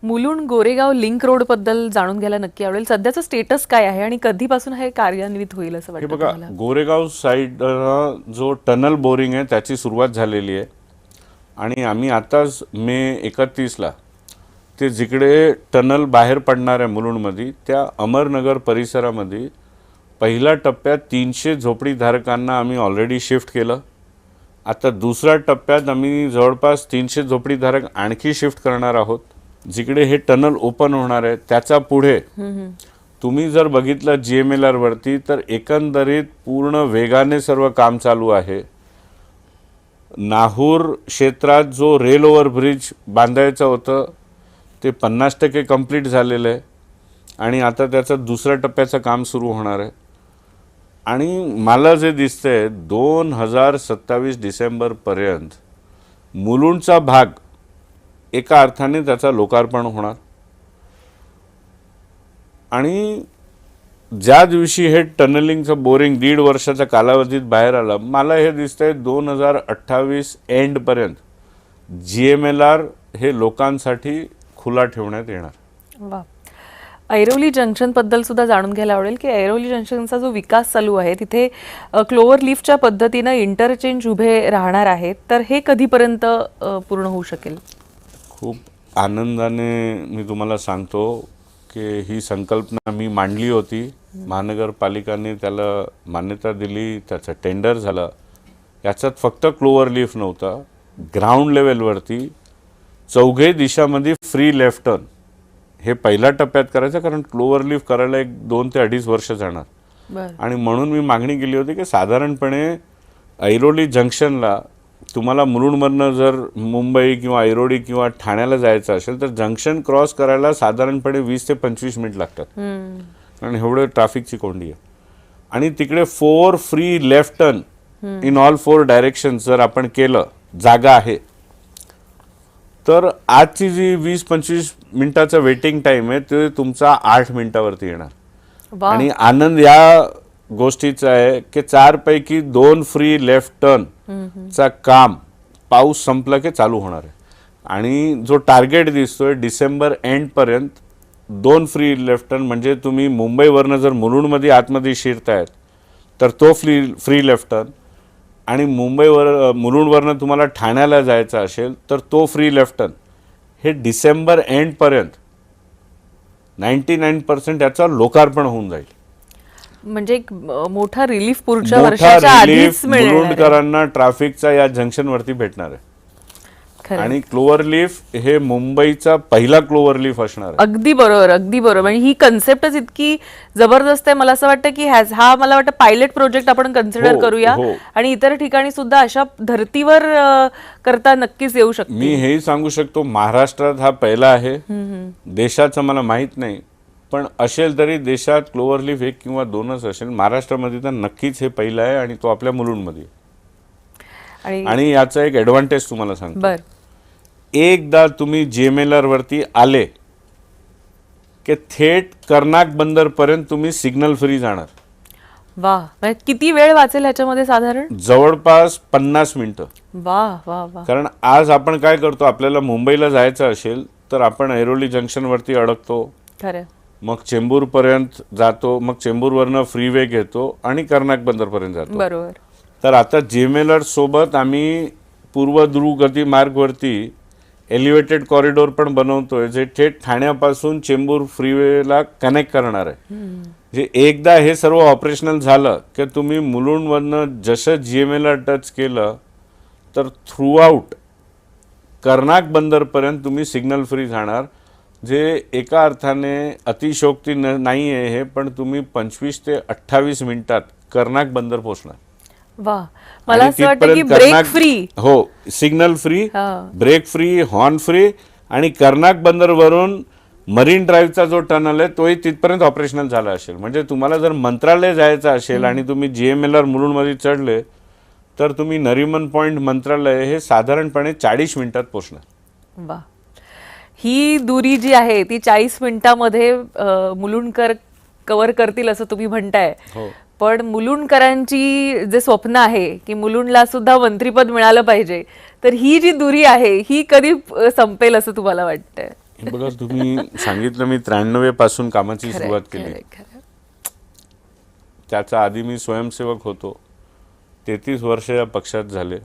Mulund Goregaon link road बद्दल जाणून घ्यायला नक्की आवडेल. सध्याचं स्टेटस काय आहे आणि कधीपासून हे कार्यान्वित होईल असं हे वाटतं बघा, तुम्हाला? गोरेगाव साईड जो टनल बोरिंग आहे त्याची सुरुवात झालेली आहे आणि आम्ही आताच मे 31ला ते जिकडे टनल बाहेर पडणार आहे मुलुंडमध्ये त्या अमरनगर परिसरामध्ये पहिल्या टप्प्यात 300 झोपडीधारकांना आम्ही ऑलरेडी शिफ्ट केलं. आता दुसऱ्या टप्प्यात आम्ही जवळपास 300 झोपडीधारक आणखी शिफ्ट करणार आहोत. जिकडे हे टनल ओपन होणार आहे त्याच्या पुढे तुम्ही जर बघितलं GMLR वरती तर एकंदरीत पूर्ण वेगाने सर्व काम चालू आहे. नाहूर क्षेत्रात जो रेल ओव्हर ब्रिज बांधायचं होतं ते 50% कंप्लीट झालेलं आहे आणि आता त्याचं दुसऱ्या टप्प्याचं काम सुरू होणार आहे. आणि मला जे दिसतंय 2027 डिसेंबरपर्यंत मुलुंडचा भाग एका अर्थाने त्याचा लोकार्पण होणार. आणि ज्या दिवशी हे टनलिंगचं बोरिंग 1.5 वर्षाच्या कालावधीत बाहेर आलं, मला हे दिसतंय 2028 एंडपर्यंत GMLR हे लोकांसाठी खुला ठेवण्यात येणार. वा. ऐरोली जंक्शन बद्दल सुद्धा जाणून घ्यायला आवडेल की ऐरोली जंक्शनचा जो विकास चालू आहे तिथे क्लोवर लीफच्या पद्धतीनं इंटरचेंज उभे राहणार आहेत, तर हे कधीपर्यंत पूर्ण होऊ शकेल? खूप आनंदाने मी तुम्हाला सांगतो की ही संकल्पना मी मांडली होती. महानगरपालिकाने त्याला मान्यता दिली, त्याचं टेंडर झालं. याच्यात फक्त क्लोवर लीफ नव्हता, ग्राउंड लेवलवरती चौघे दिशामध्ये फ्री लेफ्ट टर्न हे पहिल्या टप्प्यात करायचं, कारण क्लोवर लीफ करायला 2 ते 2.5 वर्ष जाणार. आणि म्हणून मी मागणी केली होती की साधारणपणे ऐरोली जंक्शनला तुम्हाला मुलुंडमधनं जर मुंबई किंवा ऐरोली किंवा ठाण्याला जायचं असेल तर जंक्शन क्रॉस करायला साधारणपणे 20 ते 25 मिनिट लागतात आणि एवढं ट्रॅफिकची कोंडी आहे. आणि तिकडे 4 free left turn in all 4 direction जर आपण केलं, जागा आहे, तर आजची जी 20-25 मिनिटाचा वेटिंग टाइम आहे ते तुमचा 8 मिनिटावरती येणार. आणि आनंद या गोष्टीचा आहे की 4 पैकी 2 फ्री लेफ्ट टर्न चा काम पाऊस संपला की चालू होणार आहे. आणि जो टार्गेट दिसतोय डिसेंबर एंड पर्यंत 2 फ्री लेफ्ट टर्न, म्हणजे तुम्ही मुंबईवरनं जर मुलुंडमध्ये आतमध्ये शिरतायत तर तो फ्री लेफ्ट टर्न, आणि मुलुंडवरनं तुम्हाला ठाण्याला जायचं असेल तर तो फ्री लेफ्ट टर्न, हे डिसेंबर एंड पर्यंत 99% याचा लोकार्पण होऊन जाईल. म्हणजे एक मोठा रिलीफ पुढच्या वर्षाच्या आधीच मिळणार आहे. मुलुंडकरांना ट्रॅफिकचा या जंक्शनवरती भेटणार आहे. आणि क्लोवर लीफ हे मुंबईचा पहिला क्लोवर लीफ असणार आहे. अगदी बरोबर, अगदी बरोबर. म्हणजे ही कन्सेप्टच इतकी जबरदस्त आहे. मला असं वाटतं की हा मला वाटतं पायलट प्रोजेक्ट आपण कन्सिडर करूया आणि इतर ठिकाणी सुद्धा अशा धर्तीवर करता नक्कीच येऊ शकतो. मी हेही सांगू शकतो महाराष्ट्रात हा पहिला आहे. देशाचं मला माहित नाही, पण असेल तरी देशात क्लोवर लीफ 1 किंवा 2च असेल. महाराष्ट्रामध्ये तर नक्कीच हे पहिलं आहे आणि तो आपल्या मुलुंडमध्ये. आणि याचा एक ॲडव्हान्टेज तुम्हाला सांगतो. एकदा तुम्ही GMLR वरती आले की थेट कर्नाक बंदर पर्यंत तुम्ही सिग्नल फ्री जाणार. वाह. किती वेळ वाचेल ह्याच्यामध्ये? साधारण जवळपास 50 मिनिटं. वाह वाह वाह. कारण आज आपण काय करतो, आपल्याला मुंबईला जायचं असेल तर आपण ऐरोली जंक्शन वरती अडकतो, खरं, मग चेंबूर पर्यंत जातो, मग चेंबूरवरनं फ्रीवे घेतो आणि कर्नाक बंदर पर्यंत जातो. बरोबर. तर आता GMLR सोबत आम्ही पूर्व द्रुतगती मार्गवरती एलिव्हेटेड कॉरिडॉर पण बनवतोय, जे थेट ठाण्यापासून चेंबूर फ्रीवेला कनेक्ट करणार आहे. जे एकदा हे सर्व ऑपरेशनल झालं की तुम्ही मुलुंडवरनं जसं GMLR टच केलं तर थ्रूआउट कर्नाक बंदरपर्यंत तुम्ही सिग्नल फ्री जाणार. जे एका अर्थाने अतिशयोक्ती नाही आहे हे, पण तुम्ही 25 ते 28 मिनिटात कर्नाक बंदर पोहोचणार. वाह. मला असं वाटतं की ब्रेक फ्री, हो, signal free, brake free, horn free, आणि कर्नाक बंदरवरून मरीन ड्राईव्हचा जो टनल आहे तोही तिथपर्यंत ऑपरेशनल झाला असेल. म्हणजे तुम्हाला जर मंत्रालय जायचं असेल आणि तुम्ही GMLR मुलुंडमध्ये चढले तर तुम्ही नरिमन पॉइंट मंत्रालय हे साधारणपणे 40 मिनिटात पोहोचणार. वाह. ही दूरी जी आहे ती 40 मिनिटांमध्ये मुलुंडकर कव्हर करतील असं तुम्ही म्हणताय. पण मुलुंडकरांची जे स्वप्न आहे की मुलुंडला सुद्धा मंत्रिपद मिळालं पाहिजे, तर ही जी दूरी आहे ही कधी संपेल असं तुम्हाला वाटतंय? हे बघा, तुम्ही सांगितलं मी 93 पासून कामाची खरंय, सुरुवात केली. खरंय, खरंय. त्याच्या आधी मी स्वयंसेवक होतो. 33 वर्ष या पक्षात झाले.